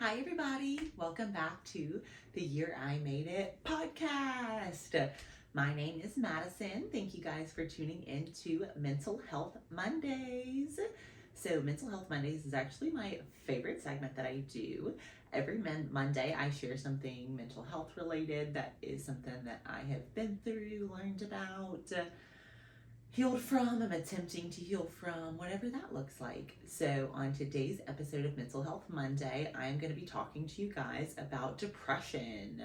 Hi, everybody. Welcome back to the Year I Made It podcast. My name is Madison. Thank you guys for tuning in to Mental Health Mondays. So, Mental Health Mondays is actually my favorite segment that I do. Every Monday, I share something mental health related that is something that I have been through, learned about, healed from, I'm attempting to heal from, whatever that looks like. So, on today's episode of Mental Health Monday, I am going to be talking to you guys about depression.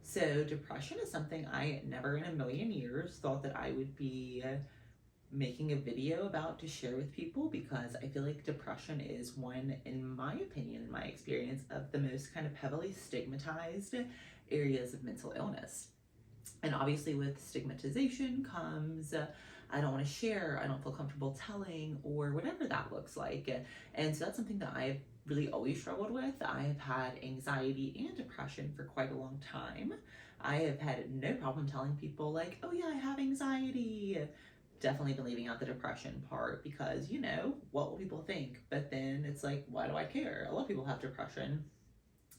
So, depression is something I never in a million years thought that I would be making a video about to share with people, because I feel like depression is one, in my opinion, in my experience, of the most kind of heavily stigmatized areas of mental illness. And obviously, with stigmatization comes I don't want to share, I don't feel comfortable telling, or whatever that looks like. And so that's something that I've really always struggled with. I've had anxiety and depression for quite a long time. I have had no problem telling people, like, oh yeah, I have anxiety. Definitely been leaving out the depression part because, what will people think? But then it's like, why do I care? A lot of people have depression,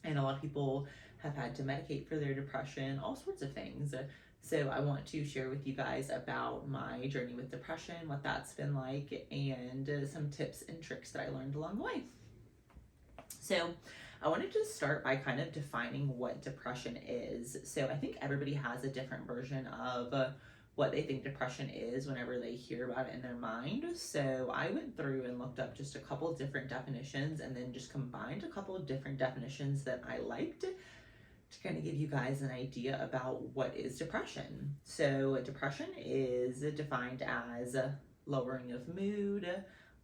and a lot of people have had to medicate for their depression, all sorts of things. So I want to share with you guys about my journey with depression, what that's been like, and some tips and tricks that I learned along the way. So I wanted to start by kind of defining what depression is. So I think everybody has a different version of what they think depression is whenever they hear about it in their mind. So I went through and looked up just a couple of different definitions, and then just combined a couple of different definitions that I liked to kind of give you guys an idea about what is depression. So depression is defined as lowering of mood,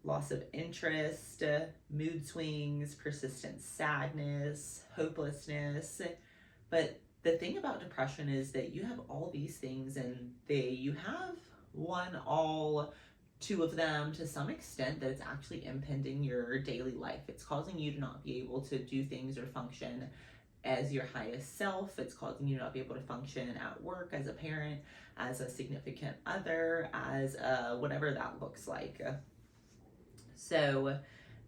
loss of interest, mood swings, persistent sadness, hopelessness. But the thing about depression is that you have all these things, and you have two of them to some extent, that it's actually impeding your daily life. It's causing you to not be able to do things or function as your highest self. It's causing you to not be able to function at work, as a parent, as a significant other, as whatever that looks like. So,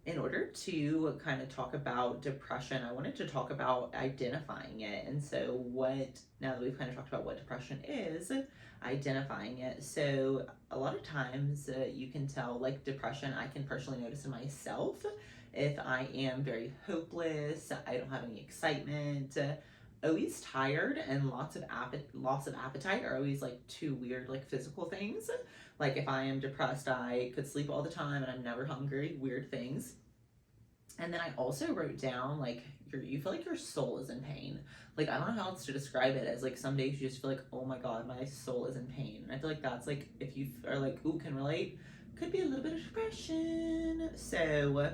in order to kind of talk about depression, I wanted to talk about identifying it. And so, now that we've kind of talked about what depression is, identifying it. So, a lot of times you can tell, like, depression, I can personally notice in myself if I am very hopeless, I don't have any excitement, always tired, and loss of appetite are always like two weird, like, physical things. Like, if I am depressed, I could sleep all the time and I'm never hungry, weird things. And then I also wrote down, like, you feel like your soul is in pain. Like, I don't know how else to describe it, as like some days you just feel like, oh my god, my soul is in pain. And I feel like that's like, if you are like, ooh, can relate, could be a little bit of depression. So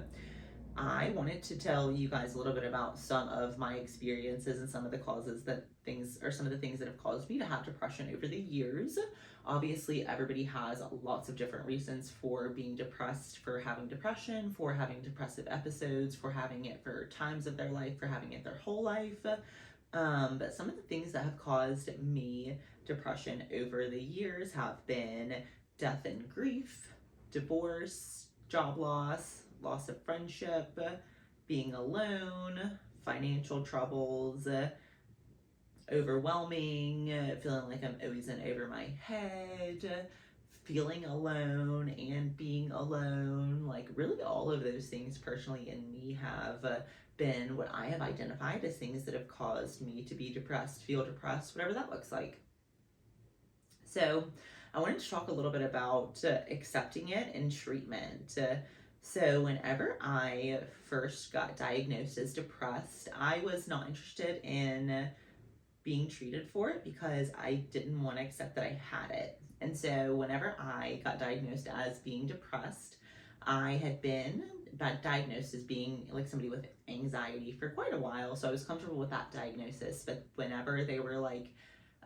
I wanted to tell you guys a little bit about some of my experiences and some of the some of the things that have caused me to have depression over the years. Obviously, everybody has lots of different reasons for being depressed, for having depression, for having depressive episodes, for having it for times of their life, for having it their whole life. But some of the things that have caused me depression over the years have been death and grief, divorce, job loss of friendship, being alone, financial troubles, overwhelming, feeling like I'm always in over my head, feeling alone and being alone. Like, really, all of those things personally in me have been what I have identified as things that have caused me to be depressed, feel depressed, whatever that looks like. So I wanted to talk a little bit about accepting it and treatment. So whenever I first got diagnosed as depressed, I was not interested in being treated for it because I didn't want to accept that I had it. And so whenever I got diagnosed as being depressed, I had been diagnosed as being like somebody with anxiety for quite a while. So I was comfortable with that diagnosis. But whenever they were like,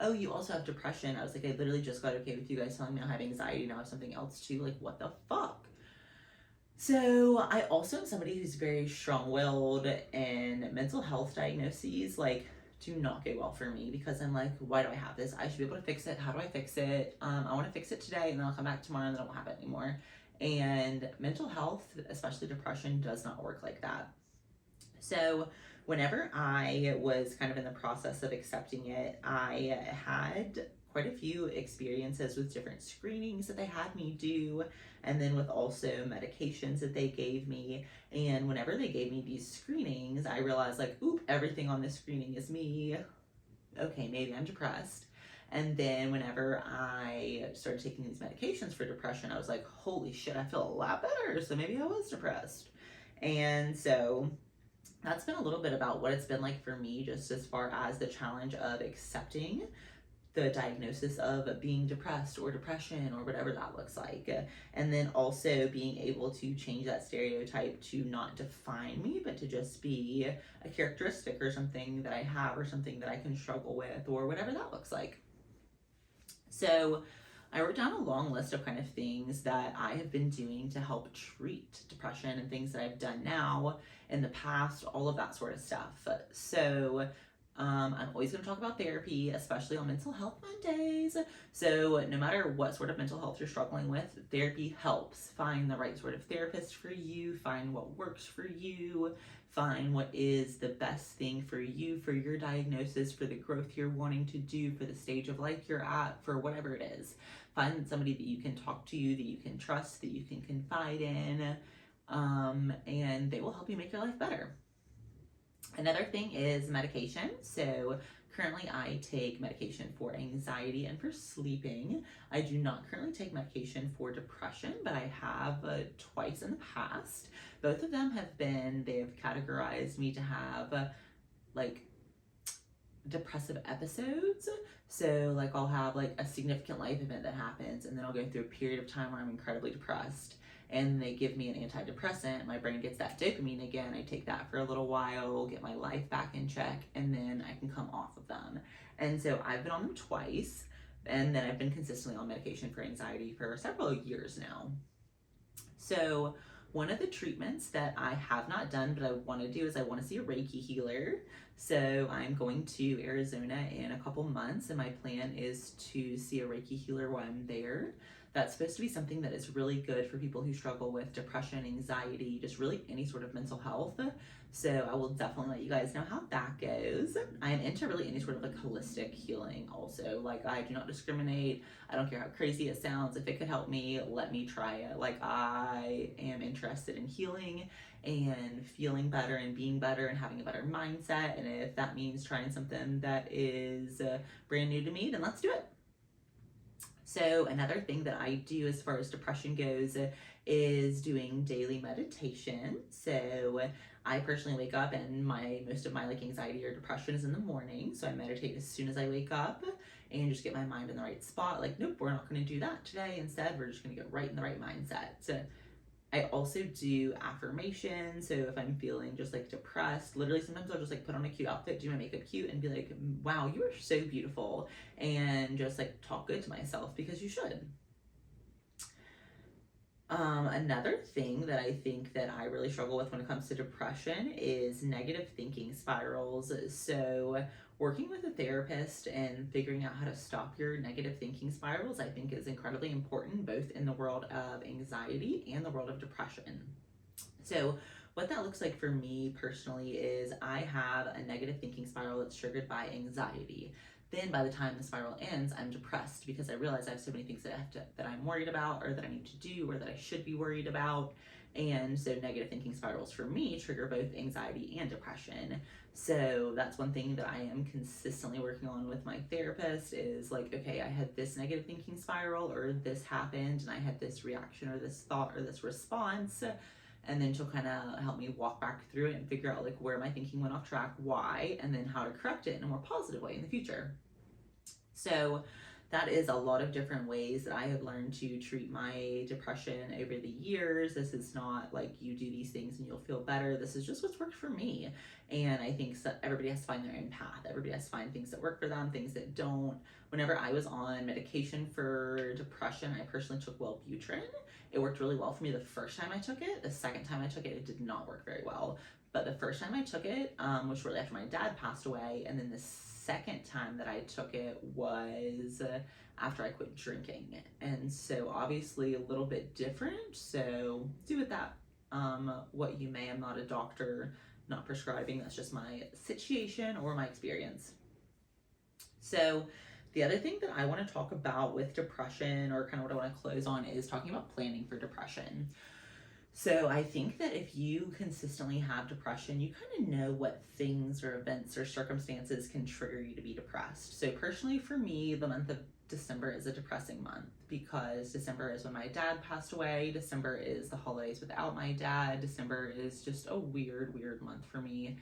oh, you also have depression, I was like, I literally just got okay with you guys telling me I have anxiety. Now I have something else too. Like, what the fuck? So I also am somebody who's very strong-willed, and mental health diagnoses, like, do not go well for me, because I'm like, why do I have this? I should be able to fix it. How do I fix it? I want to fix it today, and then I'll come back tomorrow and then I won't have it anymore. And mental health, especially depression, does not work like that. So whenever I was kind of in the process of accepting it, I had quite a few experiences with different screenings that they had me do, and then with also medications that they gave me. And whenever they gave me these screenings, I realized, like, oop, everything on this screening is me. Okay, maybe I'm depressed. And then whenever I started taking these medications for depression, I was like, holy shit, I feel a lot better. So maybe I was depressed. And so that's been a little bit about what it's been like for me, just as far as the challenge of accepting the diagnosis of being depressed or depression or whatever that looks like. And then also being able to change that stereotype to not define me, but to just be a characteristic or something that I have or something that I can struggle with or whatever that looks like. So I wrote down a long list of kind of things that I have been doing to help treat depression and things that I've done now, in the past, all of that sort of stuff. So I'm always going to talk about therapy, especially on Mental Health Mondays. So no matter what sort of mental health you're struggling with, therapy helps. Find the right sort of therapist for you, find what works for you, find what is the best thing for you, for your diagnosis, for the growth you're wanting to do, for the stage of life you're at, for whatever it is. Find somebody that you can talk to, that you can trust, that you can confide in, and they will help you make your life better. Another thing is medication. So currently I take medication for anxiety and for sleeping. I do not currently take medication for depression, but I have twice in the past. Both of them they've categorized me to have like depressive episodes. So like I'll have like a significant life event that happens, and then I'll go through a period of time where I'm incredibly depressed, and they give me an antidepressant. My brain gets that dopamine again. I take that for a little while, get my life back in check, and then I can come off of them. And so I've been on them twice, and then I've been consistently on medication for anxiety for several years now. So one of the treatments that I have not done but I want to do is I want to see a Reiki healer. So I'm going to Arizona in a couple months, and my plan is to see a Reiki healer while I'm there. That's supposed to be something that is really good for people who struggle with depression, anxiety, just really any sort of mental health. So I will definitely let you guys know how that goes. I am into really any sort of like holistic healing also. Like I do not discriminate. I don't care how crazy it sounds. If it could help me, let me try it. Like I am interested in healing and feeling better and being better and having a better mindset. And if that means trying something that is brand new to me, then let's do it. So another thing that I do as far as depression goes is doing daily meditation. So I personally wake up, and most of my like anxiety or depression is in the morning. So I meditate as soon as I wake up and just get my mind in the right spot. Like, nope, we're not going to do that today. Instead, we're just going to get right in the right mindset. So I also do affirmations. So if I'm feeling just like depressed, literally sometimes I'll just like put on a cute outfit, do my makeup cute, and be like, wow, you are so beautiful. And just like talk good to myself, because you should. Another thing that I think that I really struggle with when it comes to depression is negative thinking spirals. So working with a therapist and figuring out how to stop your negative thinking spirals, I think, is incredibly important, both in the world of anxiety and the world of depression. So what that looks like for me personally is I have a negative thinking spiral that's triggered by anxiety. Then by the time the spiral ends, I'm depressed because I realize I have so many things that I'm worried about, or that I need to do, or that I should be worried about. And so negative thinking spirals for me trigger both anxiety and depression. So that's one thing that I am consistently working on with my therapist is like, okay, I had this negative thinking spiral, or this happened and I had this reaction or this thought or this response. And then she'll kind of help me walk back through it and figure out like where my thinking went off track, why, and then how to correct it in a more positive way in the future. So that is a lot of different ways that I have learned to treat my depression over the years. This is not like you do these things and you'll feel better. This is just what's worked for me. And I think everybody has to find their own path. Everybody has to find things that work for them, things that don't. Whenever I was on medication for depression, I personally took Wellbutrin. It worked really well for me the first time I took it. The second time I took it, it did not work very well. But the first time I took it was shortly after my dad passed away. And then the second time that I took it was after I quit drinking. And so obviously a little bit different. So do with that what you may. I'm not a doctor. not prescribing. That's just my situation or my experience. So the other thing that I want to talk about with depression, or kind of what I want to close on, is talking about planning for depression. So I think that if you consistently have depression, you kind of know what things or events or circumstances can trigger you to be depressed. So personally for me, the month of December is a depressing month because December is when my dad passed away. December is the holidays without my dad. December is just a weird month for me.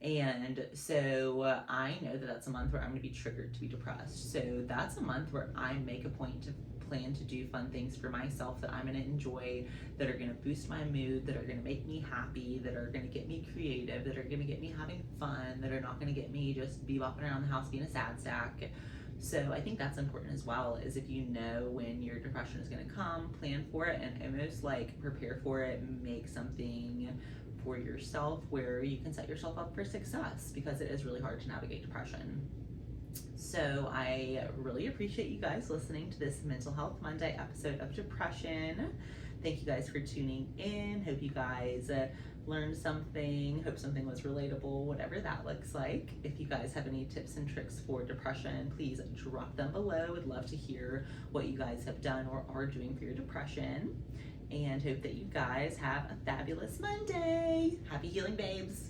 And so I know that that's a month where I'm going to be triggered to be depressed. So that's a month where I make a point to plan to do fun things for myself that I'm going to enjoy, that are going to boost my mood, that are going to make me happy, that are going to get me creative, that are going to get me having fun, that are not going to get me just bebopping around the house being a sad sack. So I think that's important as well, is if you know when your depression is going to come, plan for it and almost like prepare for it, make something for yourself where you can set yourself up for success, because it is really hard to navigate depression. So I really appreciate you guys listening to this Mental Health Monday episode of Depression. Thank you guys for tuning in. Hope you guys learned something. Hope something was relatable, whatever that looks like. If you guys have any tips and tricks for depression, please drop them below. Would love to hear what you guys have done or are doing for your depression. And hope that you guys have a fabulous Monday. Happy healing, babes.